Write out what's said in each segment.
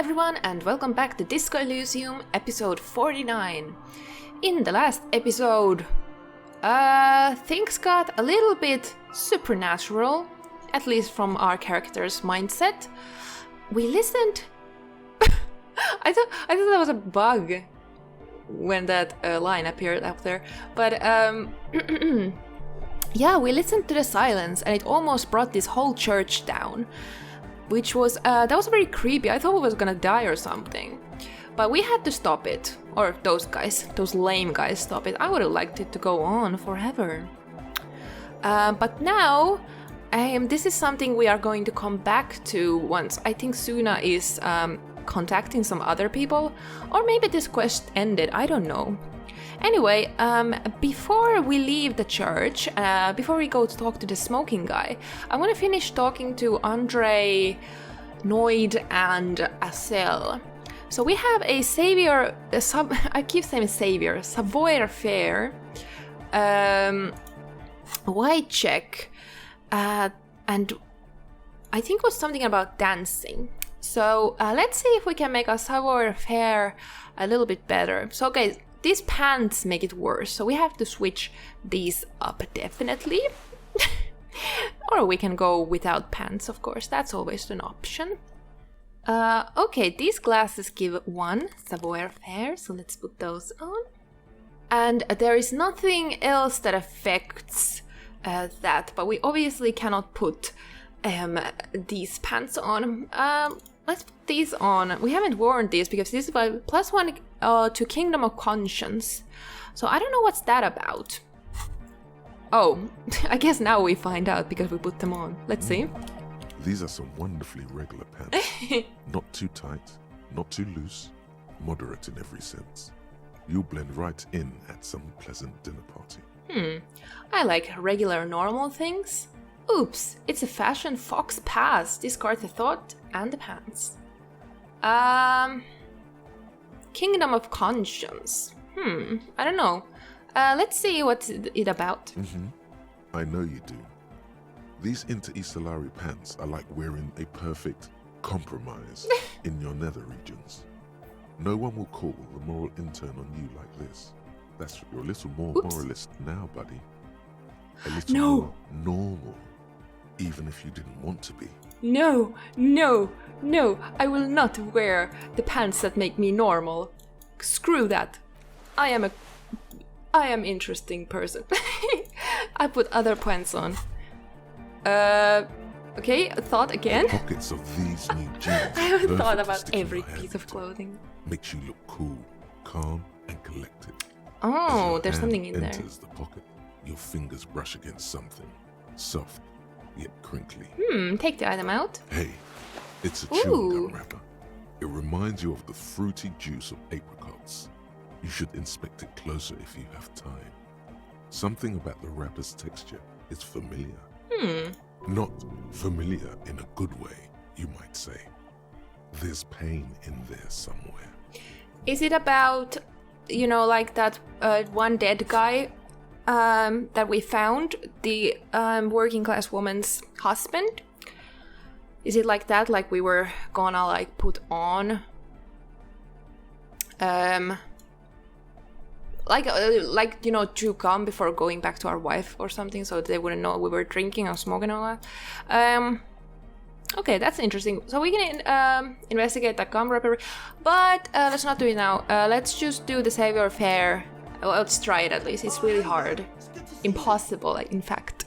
everyone and welcome back to Disco Elysium episode 49. In the last episode, things got a little bit supernatural, at least from our character's mindset. We listened... I thought that was a bug when that line appeared up there, but yeah, we listened to the silence and it almost brought this whole church down. Which was, that was very creepy. I thought we was gonna die or something. But we had to stop it. Or those lame guys stop it. I would have liked it to go on forever. But now, this is something we are going to come back to once. I think Suna is contacting some other people. Or maybe this quest ended, I don't know. Anyway, before we leave the church, before we go to talk to the smoking guy, I want to finish talking to Andre, Noid, and Acel. So we have a savior, I keep saying savior, savoir faire, white check, and I think it was something about dancing. So let's see if we can make a savoir faire a little bit better. So okay. These pants make it worse, so we have to switch these up definitely. Or we can go without pants, of course, that's always an option. Okay, these glasses give 1 savoir-faire, so let's put those on. And there is nothing else that affects that, but we obviously cannot put these pants on. Let's put these on. We haven't worn these because this is +1 to Kingdom of Conscience. So I don't know what's that about. Oh, I guess now we find out because we put them on. Let's see. These are some wonderfully regular pants. Not too tight, not too loose, moderate in every sense. You'll blend right in at some pleasant dinner party. I like regular normal things. Oops, it's a fashion fox pass. Discard the thought and the pants. Kingdom of Conscience. I don't know. Let's see what's it about. I know you do. These Inter-Estellari pants are like wearing a perfect compromise in your nether regions. No one will call the moral intern on you like this. You're a little more moralist now, buddy. A little more normal. Even if you didn't want to be. No, I will not wear the pants that make me normal. Screw that. I am interesting person. I put other pants on. Okay, thought again. The pockets of these new jeans. I haven't thought about every piece of clothing. Makes you look cool, calm, and collected. Oh, there's something in there. Enters the pocket, your fingers brush against something soft. Yet crinkly. Take the item out. Hey, it's a chewing gum wrapper. It reminds you of the fruity juice of apricots. You should inspect it closer if you have time. Something about the wrapper's texture is familiar. Not familiar in a good way, you might say. There's pain in there somewhere. Is it about, like that one dead guy that we found, the working class woman's husband? Is it like that? Like we were gonna put on chew gum before going back to our wife or something, so they wouldn't know we were drinking or smoking all that. Okay, that's interesting. So we can investigate that gum wrapper, but let's not do it now. Let's just do the savior fair. Well, let's try it at least. It's really hard. Impossible, in fact.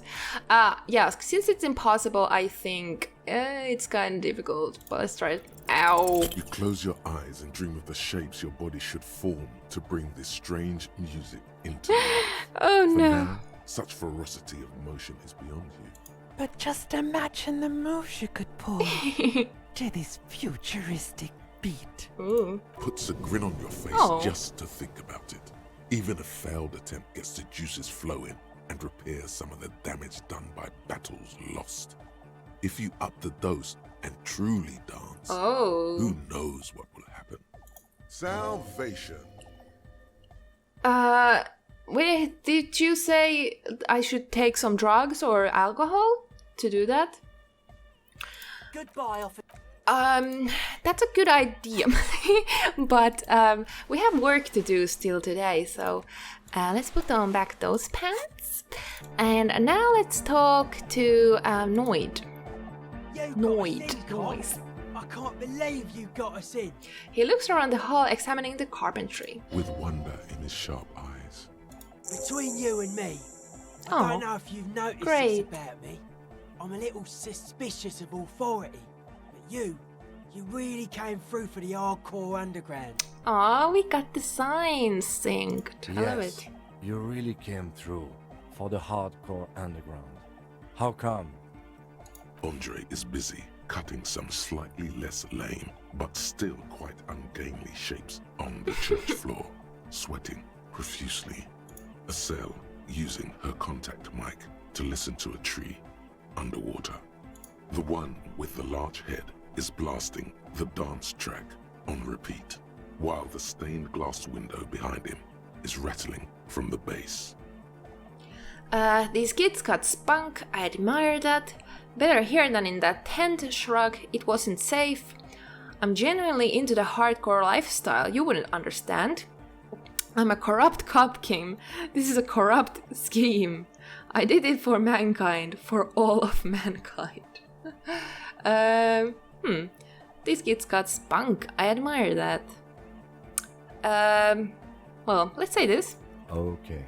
Yeah, since it's impossible, I think it's kind of difficult, but let's try it. Ow! You close your eyes and dream of the shapes your body should form to bring this strange music into life. Oh no. For now, such ferocity of motion is beyond you. But just imagine the moves you could pull to this futuristic beat. Ooh. Puts a grin on your face just to think about it. Even a failed attempt gets the juices flowing and repairs some of the damage done by battles lost. If you up the dose and truly dance, who knows what will happen? Salvation. Wait, did you say I should take some drugs or alcohol to do that? Goodbye, That's a good idea. But we have work to do still today, so let's put on back those pants. And now let's talk to Noid. Noise. I can't believe you got us in. He looks around the hall examining the carpentry. With wonder in his sharp eyes. Between you and me, I Oh, don't know if you've noticed great. this about me. I'm a little suspicious of authority. But you really came through for the hardcore underground. Aw, we got the signs synced. I love it. You really came through for the hardcore underground. How come? Andre is busy cutting some slightly less lame, but still quite ungainly shapes on the church floor, sweating profusely. Estelle using her contact mic to listen to a tree underwater. The one with the large head is blasting the dance track on repeat, while the stained glass window behind him is rattling from the bass. These kids got spunk, I admire that. Better here than in that tent, shrug, it wasn't safe. I'm genuinely into the hardcore lifestyle, you wouldn't understand. I'm a corrupt cop king. This is a corrupt scheme. I did it for mankind, for all of mankind. These kids got spunk, I admire that. Well, let's say this. Okay.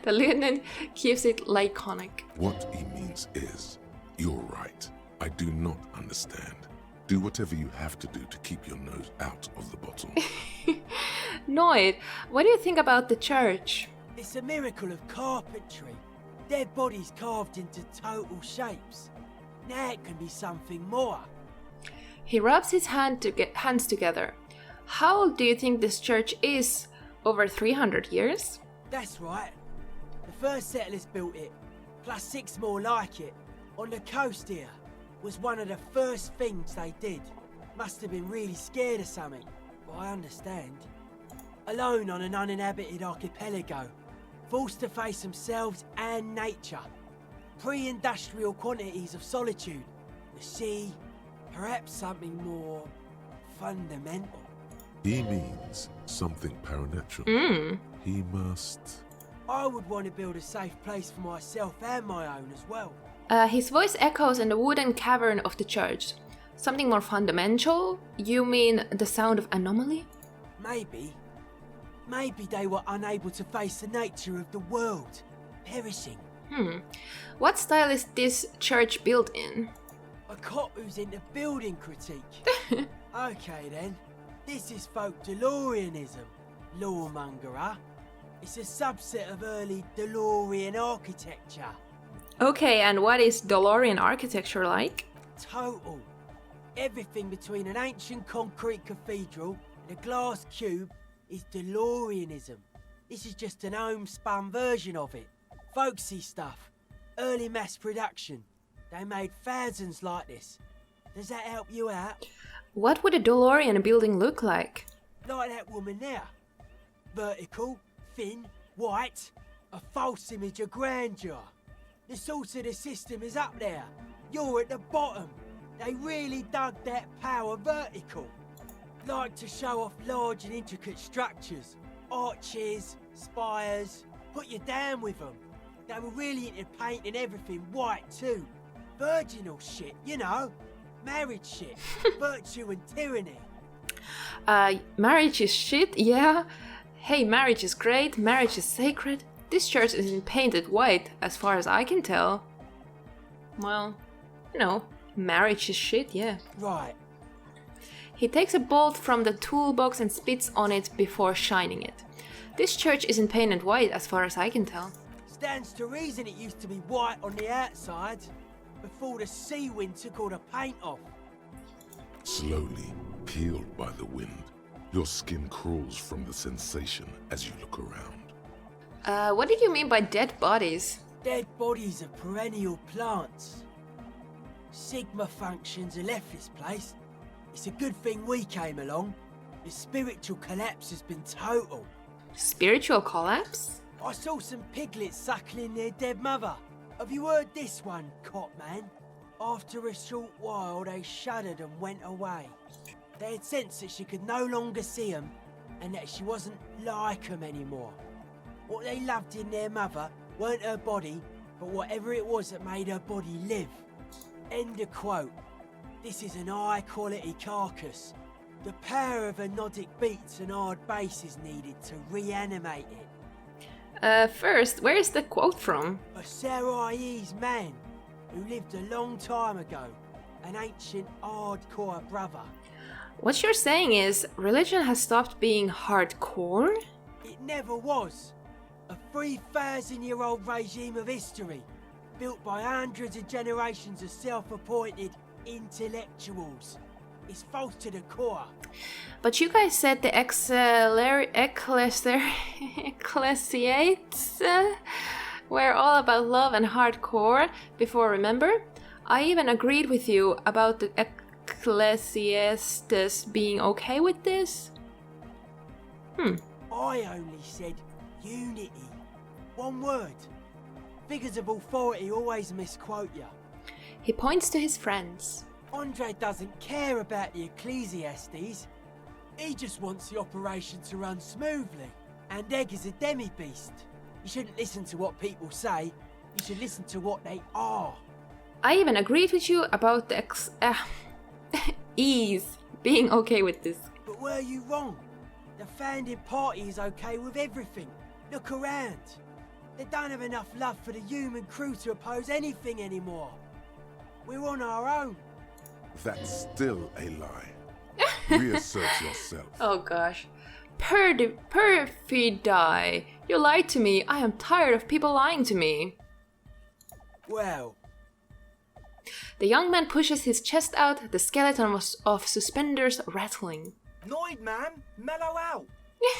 The lieutenant keeps it laconic. What he means is, you're right. I do not understand. Do whatever you have to do to keep your nose out of the bottle. Noid, what do you think about the church? It's a miracle of carpentry. Dead bodies carved into total shapes. Now it can be something more. He rubs his hands together. How old do you think this church is? Over 300 years? That's right. The first settlers built it, plus 6 more like it, on the coast here. Was one of the first things they did. Must have been really scared of something, but I understand. Alone on an uninhabited archipelago, forced to face themselves and nature. Pre-industrial quantities of solitude. The sea, perhaps something more fundamental. He means something paranatural. He must... I would want to build a safe place for myself and my own as well. His voice echoes in the wooden cavern of the church. Something more fundamental? You mean the sound of anomaly? Maybe. Maybe they were unable to face the nature of the world, perishing. What style is this church built in? A cop who's into building critique. Okay then. This is folk DeLoreanism. Lawmonger, huh? It's a subset of early DeLorean architecture. Okay, and what is DeLorean architecture like? Total. Everything between an ancient concrete cathedral and a glass cube is DeLoreanism. This is just an homespun version of it. Folksy stuff. Early mass production. They made thousands like this. Does that help you out? What would a DeLorean building look like? Like that woman there. Vertical, thin, white. A false image of grandeur. The source of the system is up there. You're at the bottom. They really dug that power vertical. Like to show off large and intricate structures. Arches, spires. Put you down with them. They were really into painting everything white too. Virginal shit, you know. Marriage shit. Virtue and tyranny. Marriage is shit, yeah. Hey, marriage is great, marriage is sacred. This church isn't painted white, as far as I can tell. Well, you know, marriage is shit, yeah. Right. He takes a bolt from the toolbox and spits on it before shining it. This church isn't painted white, as far as I can tell. Stands to reason it used to be white on the outside, before the sea wind took all the paint off. Slowly, peeled by the wind, your skin crawls from the sensation as you look around. What did you mean by dead bodies? Dead bodies of perennial plants. Sigma functions have left this place. It's a good thing we came along. The spiritual collapse has been total. Spiritual collapse? I saw some piglets suckling their dead mother. Have you heard this one, cop man? After a short while, they shuddered and went away. They had sensed that she could no longer see them and that she wasn't like them anymore. What they loved in their mother weren't her body, but whatever it was that made her body live. End of quote. This is an high-quality carcass. The power of hypnotic beats and hard bass is needed to reanimate it. First, where is the quote from? A Sarais man who lived a long time ago, an ancient hardcore brother. What you're saying is, religion has stopped being hardcore? It never was. A 3,000-year-old regime of history, built by hundreds of generations of self-appointed intellectuals. It's false to the core. But you guys said the Ecclesiates were all about love and hardcore before, remember? I even agreed with you about the Ecclesiastes being okay with this. I only said unity. One word. Figures of authority always misquote you. He points to his friends. Andre doesn't care about the Ecclesiastes. He just wants the operation to run smoothly. And Egg is a demi-beast. You shouldn't listen to what people say. You should listen to what they are. I even agreed with you about the ease being okay with this. But were you wrong? The founding party is okay with everything. Look around. They don't have enough love for the human crew to oppose anything anymore. We're on our own. That's still a lie. Reassert yourself. Oh gosh. Perfidy. You lied to me. I am tired of people lying to me. Well, The young man pushes his chest out, the skeleton of suspenders rattling. Noid, man! Mellow out!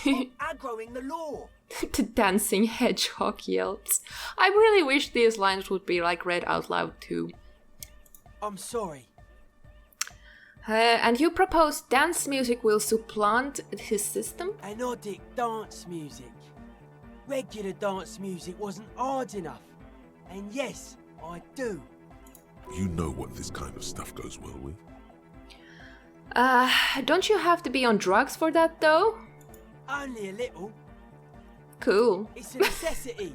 Stop aggroing the law! The dancing hedgehog yelps. I really wish these lines would be like read out loud too. I'm sorry. And you propose dance music will supplant his system? Anodic dance music. Regular dance music wasn't hard enough. And yes, I do. You know what this kind of stuff goes well with. Don't you have to be on drugs for that though? Only a little. Cool. It's a necessity.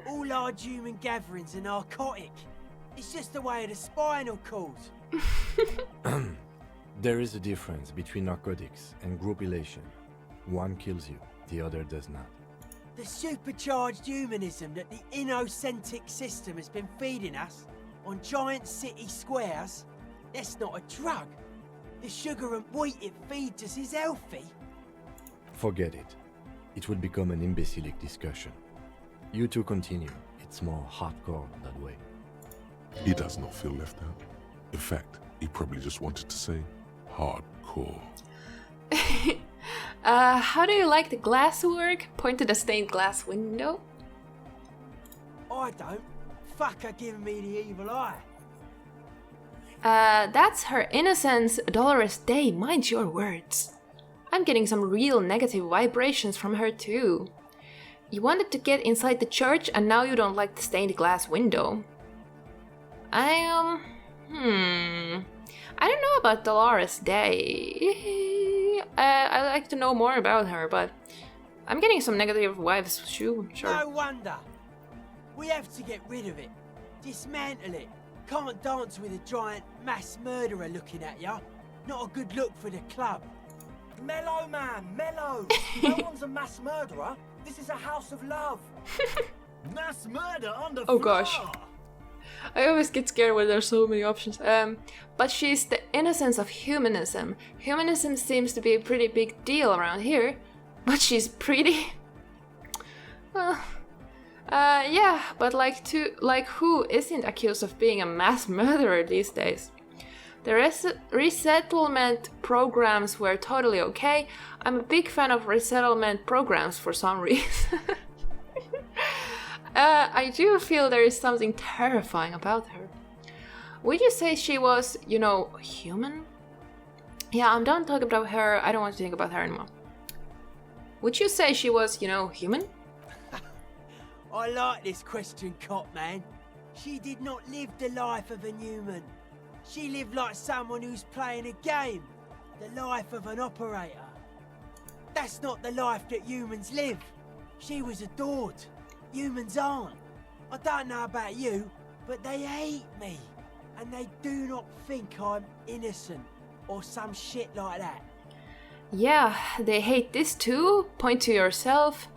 All large human gatherings are narcotic. It's just the way of the spinal cord. There is a difference between narcotics and group elation. One kills you, the other does not. The supercharged humanism that the innocentric system has been feeding us on giant city squares, that's not a drug. The sugar and wheat it feeds us is healthy. Forget it. It would become an imbecilic discussion. You two continue. It's more hardcore that way. He does not feel left out. In fact, he probably just wanted to say hardcore. How do you like the glass work? Point to the stained glass window. I don't. Fuck her giving me the evil eye. That's her innocence, Dolores Day, mind your words. I'm getting some real negative vibrations from her too. You wanted to get inside the church and now you don't like the stained glass window. I don't know about Dolores Day. I'd like to know more about her, but I'm getting some negative vibes. Sure. No wonder. We have to get rid of it. Dismantle it. Can't dance with a giant mass murderer looking at ya. Not a good look for the club. Mellow, man! Mellow! No one's a mass murderer. This is a house of love. Mass murder on the Oh floor. gosh. I always get scared when there's so many options. But she's the innocence of humanism. Humanism seems to be a pretty big deal around here. But she's pretty... Well... yeah, but like who isn't accused of being a mass murderer these days? The resettlement programs were totally okay. I'm a big fan of resettlement programs for some reason. I do feel there is something terrifying about her. Would you say she was, human? Yeah, I'm done talking about her. I don't want to think about her anymore. Would you say she was, human? I like this question, cop man. She did not live the life of a human. She lived like someone who's playing a game. The life of an operator. That's not the life that humans live. She was adored. Humans aren't. I don't know about you, but they hate me. And they do not think I'm innocent or some shit like that. Yeah, they hate this too. Point to yourself.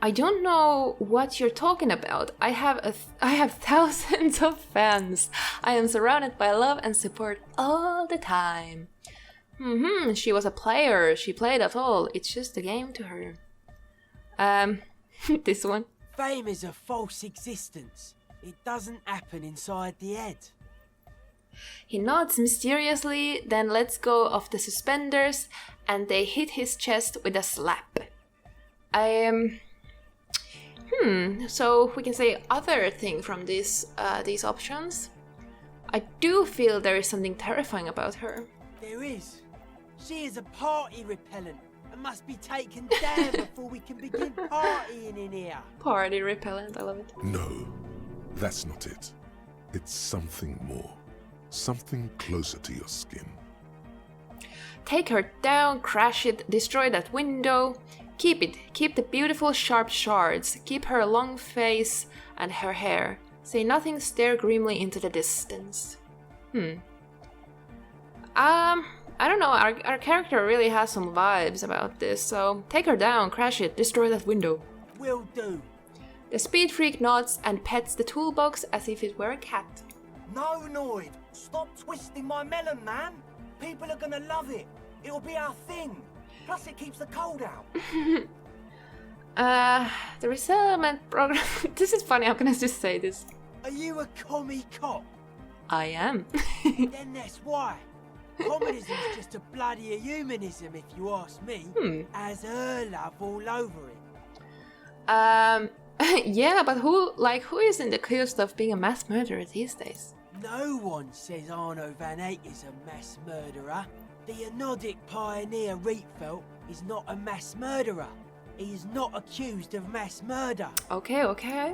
I don't know what you're talking about. I have thousands of fans. I am surrounded by love and support all the time. She was a player. She played at all. It's just a game to her. This one. Fame is a false existence. It doesn't happen inside the head. He nods mysteriously, then lets go of the suspenders, and they hit his chest with a slap. So we can say other thing from these options. I do feel there is something terrifying about her. There is. She is a party repellent and must be taken down before we can begin partying in here. Party repellent, I love it. No, that's not it. It's something more. Something closer to your skin. Take her down, crash it, destroy that window. Keep it. Keep the beautiful sharp shards. Keep her long face and her hair. Say nothing, stare grimly into the distance. I don't know, our character really has some vibes about this, so take her down, crash it, destroy that window. Will do. The speed freak nods and pets the toolbox as if it were a cat. No, Noid! Stop twisting my melon, man! People are gonna love it! It'll be our thing! Plus it keeps the cold out! The resettlement program... This is funny, how can I just say this? Are you a commie cop? I am. Then that's why. Communism is just a bloodier humanism, if you ask me. Has her love all over it. Yeah, but who isn't accused of being a mass murderer these days? No one says Arno van Eyck is a mass murderer. The Anodic pioneer Rietveld is not a mass murderer. He is not accused of mass murder. Okay.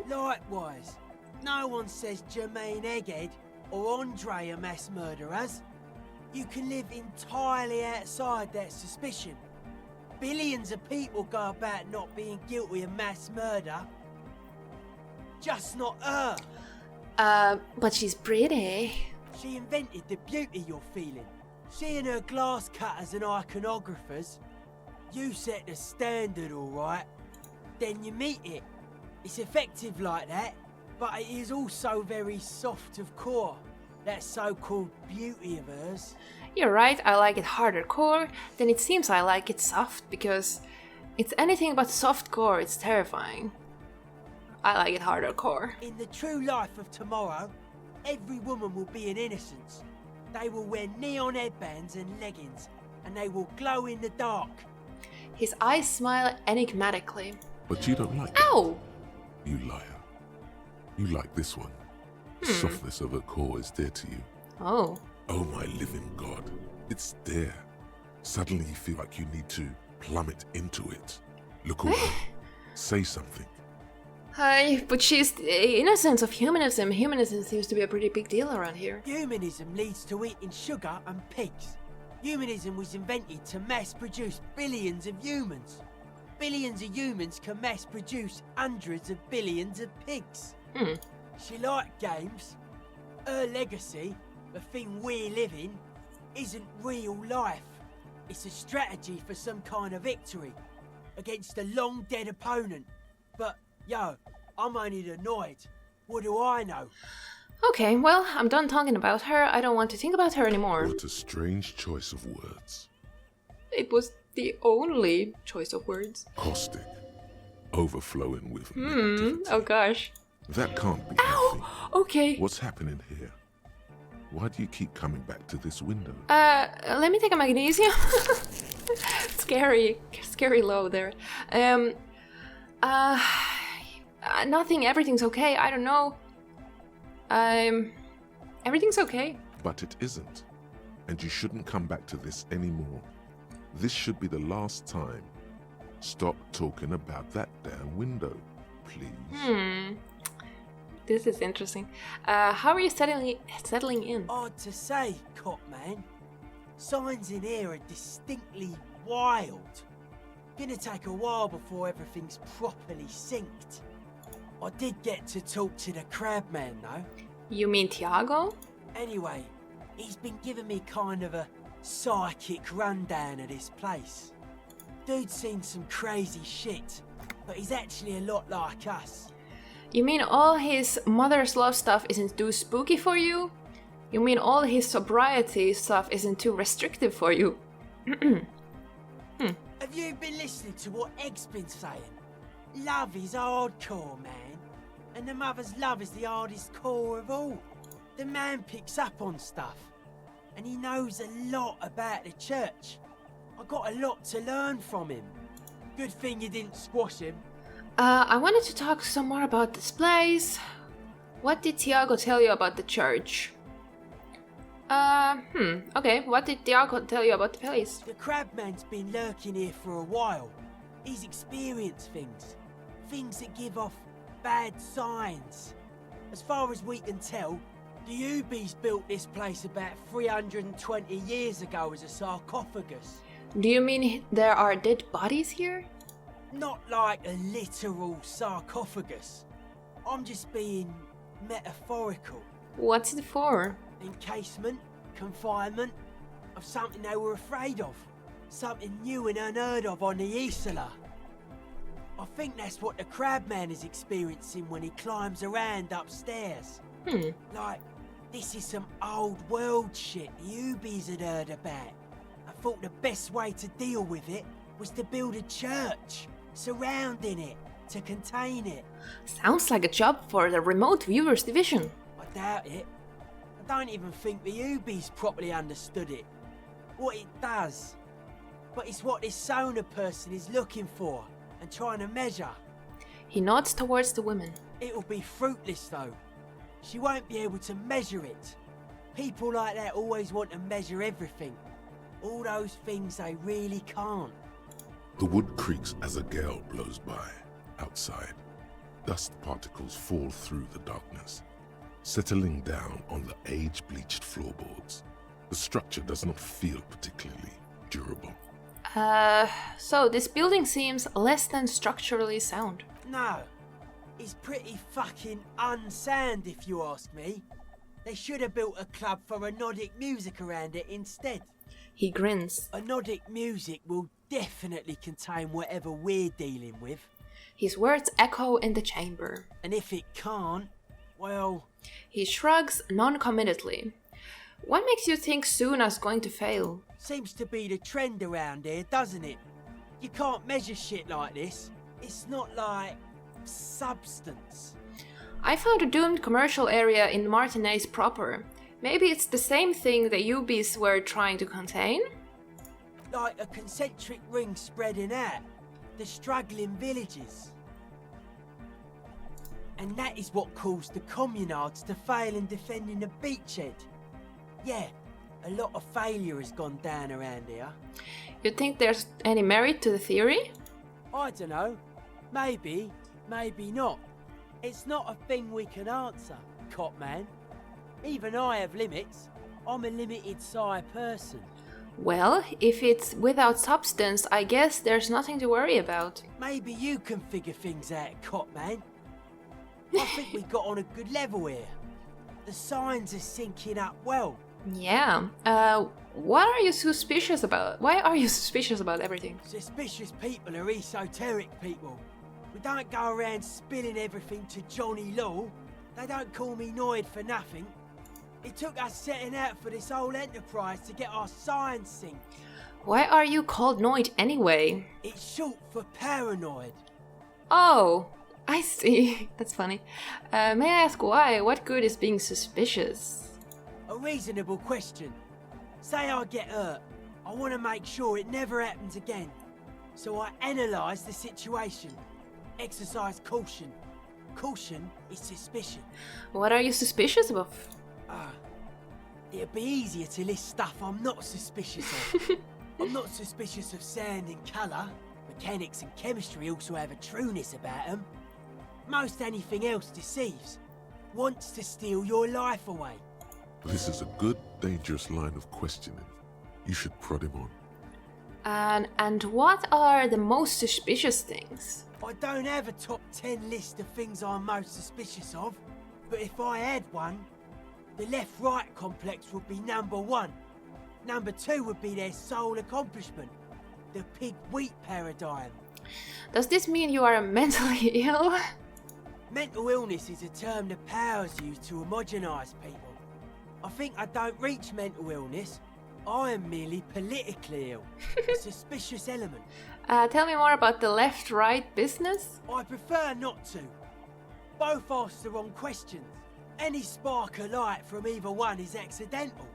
Likewise, no one says Jermaine Egghead or Andre are mass murderers. You can live entirely outside that suspicion. Billions of people go about not being guilty of mass murder. Just not her. But she's pretty. She invented the beauty you're feeling. She and her glass cutters and iconographers. You set the standard, alright. Then you meet it. It's effective like that, but it is also very soft of core. That so-called beauty of hers. You're right, I like it harder core, then it seems I like it soft, because it's anything but soft core, it's terrifying. I like it harder core. In the true life of tomorrow, every woman will be an innocence. They will wear neon headbands and leggings, and they will glow in the dark. His eyes smile enigmatically. But you don't like Ow! it. You liar. You like this one. Softness of her core is dear to you. Oh. Oh my living God. It's there. Suddenly you feel like you need to plummet into it. Look away. Say something. Hi, but she's the innocence of humanism. Humanism seems to be a pretty big deal around here. Humanism leads to eating sugar and pigs. Humanism was invented to mass-produce billions of humans. Billions of humans can mass-produce hundreds of billions of pigs. She liked games. Her legacy, the thing we're living, isn't real life. It's a strategy for some kind of victory against a long-dead opponent. But, yo, I'm only annoyed. What do I know? Okay, well, I'm done talking about her. I don't want to think about her anymore. What a strange choice of words. It was the only choice of words. Caustic. Overflowing with negativity. Oh gosh. That can't be Ow! healthy. Okay. What's happening here? Why do you keep coming back to this window? Let me take a magnesium. Scary low there. Nothing, everything's okay, I don't know. Everything's okay. But it isn't. And you shouldn't come back to this anymore. This should be the last time. Stop talking about that damn window, please. This is interesting. How are you settling in? Hard to say, cop man. Signs in here are distinctly wild. Gonna take a while before everything's properly synced. I did get to talk to the crab man though. You mean Tiago? Anyway, he's been giving me kind of a psychic rundown of this place. Dude's seen some crazy shit, but he's actually a lot like us. You mean all his mother's love stuff isn't too spooky for you? You mean all his sobriety stuff isn't too restrictive for you? Have you been listening to what Egg's been saying? Love is hardcore, man. And the mother's love is the hardest core of all. The man picks up on stuff. And he knows a lot about the church. I got a lot to learn from him. Good thing you didn't squash him. I wanted to talk some more about this place. What did Tiago tell you about the church? Okay, what did Tiago tell you about the place? The crabman's been lurking here for a while. He's experienced things. Things that give off bad signs. As far as we can tell, the Ubies built this place about 320 years ago as a sarcophagus. Do you mean there are dead bodies here? Not like a literal sarcophagus. I'm just being metaphorical. What's it for? Encasement, confinement, of something they were afraid of. Something new and unheard of on the Isola. I think that's what the crabman is experiencing when he climbs around upstairs. Like, this is some old world shit the Ubies had heard about. I thought the best way to deal with it was to build a church, surrounding it, to contain it. Sounds like a job for the remote viewers division. I doubt it. I don't even think the Ubies properly understood it. What it does. But it's what this Sona person is looking for and trying to measure. He nods towards the women. It'll be fruitless though. She won't be able to measure it. People like that always want to measure everything. All those things they really can't. The wood creaks as a gale blows by. Outside, dust particles fall through the darkness, settling down on the age-bleached floorboards. The structure does not feel particularly durable. So this building seems less than structurally sound. No. It's pretty fucking unsound if you ask me. They should have built a club for Nordic music around it instead. He grins. Nordic music will definitely contain whatever we're dealing with. His words echo in the chamber. And if it can't, well... He shrugs non-committedly. What makes you think Suna's going to fail? Seems to be the trend around here, doesn't it? You can't measure shit like this. It's not like... substance. I found a doomed commercial area in Martinez proper. Maybe it's the same thing the Ubies were trying to contain? Like a concentric ring spreading out. The struggling villages. And that is what caused the communards to fail in defending the beachhead. Yeah, a lot of failure has gone down around here. You think there's any merit to the theory? I don't know. Maybe, maybe not. It's not a thing we can answer, cop man. Even I have limits. I'm a limited size person. Well, if it's without substance, I guess there's nothing to worry about. Maybe you can figure things out, cop man. I think we got on a good level here. The signs are syncing up well. Yeah. What are you suspicious about? Why are you suspicious about everything? Suspicious people are esoteric people. We don't go around spilling everything to Johnny Law. They don't call me Noid for nothing. It took us setting out for this whole enterprise to get our signs synced. Why are you called Noid anyway? It's short for paranoid. Oh, I see. That's funny. May I ask why? What good is being suspicious? A reasonable question. Say I get hurt. I want to make sure it never happens again. So I analyse the situation. Exercise caution. Caution is suspicion. What are you suspicious of? It'd be easier to list stuff I'm not suspicious of. I'm not suspicious of sound and colour. Mechanics and chemistry also have a trueness about them. Most anything else deceives. wants to steal your life away. This is a good, dangerous line of questioning. You should prod him on. And what are the most suspicious things? I don't have a top 10 list of things I'm most suspicious of, but if I had one, the left-right complex would be number 1. Number 2 would be their sole accomplishment, the pig-wheat paradigm. Does this mean you are mentally ill? Mental illness is a term the powers use to homogenise people. I think I don't reach mental illness. I am merely politically ill. A suspicious element. Tell me more about the left-right business. I prefer not to. Both ask the wrong questions. Any spark of light from either one is accidental.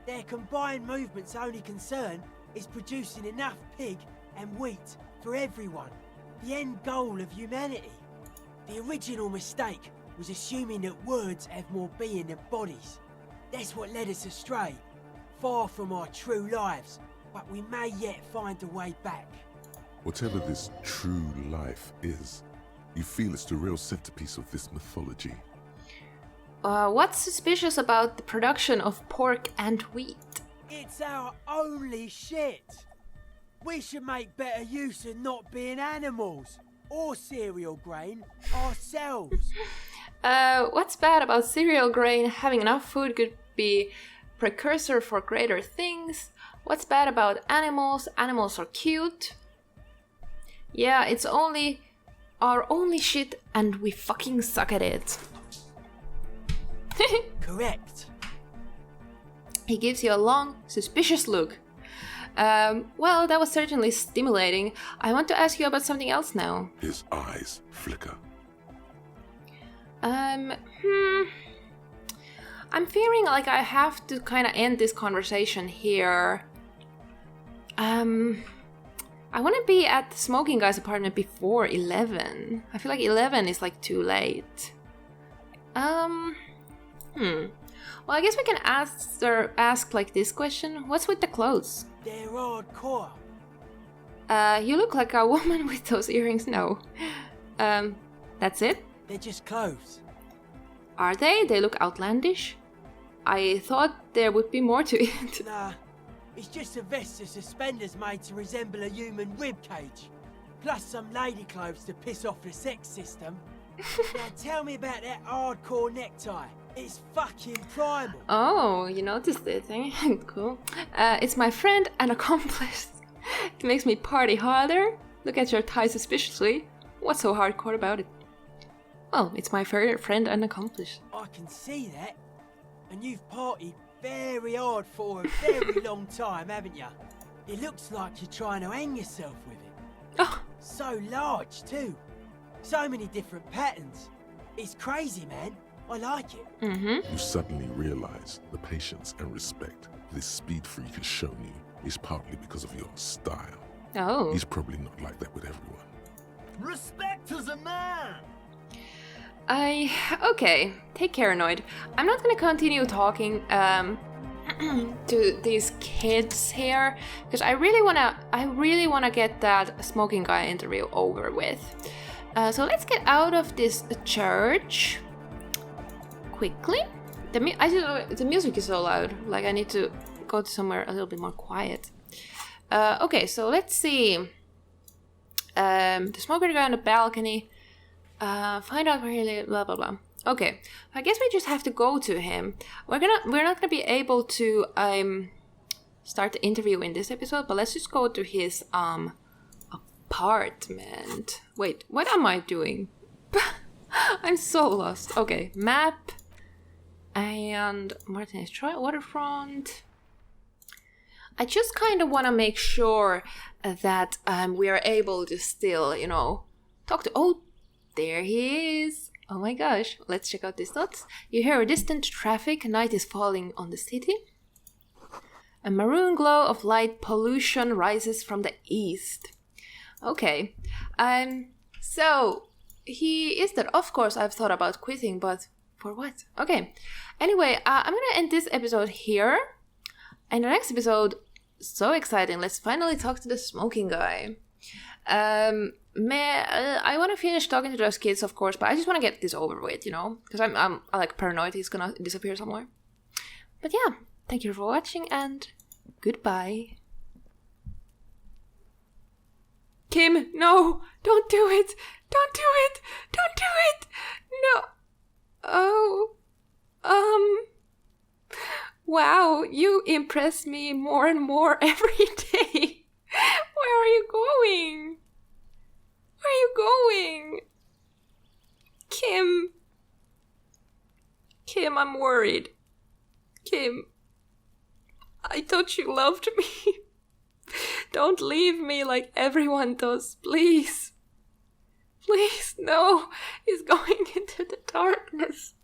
Their combined movement's only concern is producing enough pig and wheat for everyone. The end goal of humanity. The original mistake was assuming that words have more being than bodies. That's what led us astray. Far from our true lives, but we may yet find a way back. Whatever this true life is, you feel it's the real centerpiece of this mythology. What's suspicious about the production of pork and wheat? It's our only shit. We should make better use of not being animals or cereal grain ourselves. What's bad about cereal grain? Having enough food could be precursor for greater things. What's bad about animals? Animals are cute. Yeah, it's only our only shit and we fucking suck at it. Correct. He gives you a long, suspicious look. Well, that was certainly stimulating. I want to ask you about something else now. His eyes flicker. I'm feeling like I have to kind of end this conversation here. I want to be at the smoking guy's apartment before 11. I feel like 11 is like too late. Well, I guess we can ask like this question. What's with the clothes? They're hardcore. You look like a woman with those earrings. No. That's it? They're just clothes. Are they? They look outlandish. I thought there would be more to it. Nah, it's just a vest of suspenders made to resemble a human ribcage. Plus some lady clothes to piss off the sex system. Now tell me about that hardcore necktie. It's fucking primal. Oh, you noticed the thing? Cool. It's my friend and accomplice. It makes me party harder. Look at your tie suspiciously. What's so hardcore about it? Well, it's my friend and accomplice. I can see that. And you've partied very hard for a very long time, haven't you? It looks like you're trying to hang yourself with it. Oh. So large, too. So many different patterns. It's crazy, man. I like it. Mm-hmm. You suddenly realize the patience and respect this speed freak has shown you is partly because of your style. Oh. He's probably not like that with everyone. Respect as a man! Okay, take care, Noid. I'm not gonna continue talking to these kids here because I really wanna get that smoking guy interview over with. So let's get out of this church quickly. The music is so loud. Like I need to go to somewhere a little bit more quiet. Okay, so let's see. The smoker guy on the balcony. Find out where he lives, blah blah blah. Okay, I guess we just have to go to him. We're not gonna be able to start the interview in this episode, but let's just go to his apartment. Wait, what am I doing? I'm so lost. Okay, map and Martinez waterfront. I just kind of want to make sure that we are able to still, talk to. Oh, there he is. Oh my gosh. Let's check out these dots. You hear a distant traffic. Night is falling on the city. A maroon glow of light pollution rises from the east. Okay. So he is there. Of course, I've thought about quitting, but for what? Okay. Anyway, I'm gonna end this episode here. And the next episode, so exciting. Let's finally talk to the smoking guy. I want to finish talking to those kids, of course, but I just want to get this over with, you know? Because I'm like paranoid he's gonna disappear somewhere. But yeah, thank you for watching and goodbye. Kim, no! Don't do it! Don't do it! Don't do it! No! Oh. Wow, you impress me more and more every day. Where are you going? Where are you going? Kim. Kim, I'm worried. Kim. I thought you loved me. Don't leave me like everyone does, please. Please, no. He's going into the darkness.